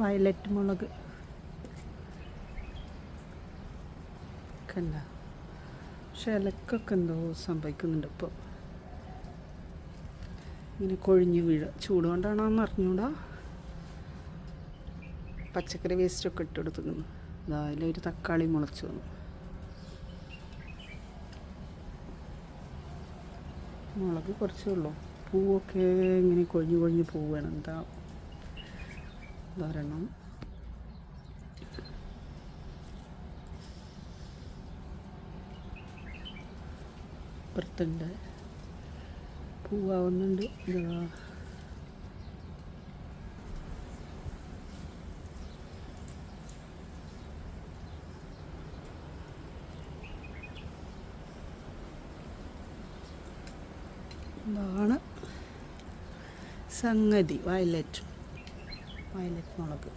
Violet മുളക് കണ്ട. പക്ഷെ ഇലക്കൊക്കെ എന്തോ സംഭവിക്കുന്നുണ്ട് ഇപ്പോൾ. ഇങ്ങനെ കൊഴിഞ്ഞ് വീഴുക. ചൂട് കൊണ്ടാണോന്ന് അറിഞ്ഞൂടാ. പച്ചക്കറി വേസ്റ്റൊക്കെ ഇട്ട് കൊടുത്തിരുന്നു. അതിലൊരു തക്കാളി മുളച്ചു വന്നു. മുളക് കുറച്ചേ ഉള്ളൂ. പൂവൊക്കെ ഇങ്ങനെ കൊഴിഞ്ഞ് കൊഴിഞ്ഞ് പോവുകയാണ്. എന്താ ഒരെണ്ണം. ഇപ്പുറത്തുണ്ട്, പൂവാവുന്നുണ്ട്. ഇതാ ഇതാണ് സംഗതി. വയലറ്റ് മുളക്.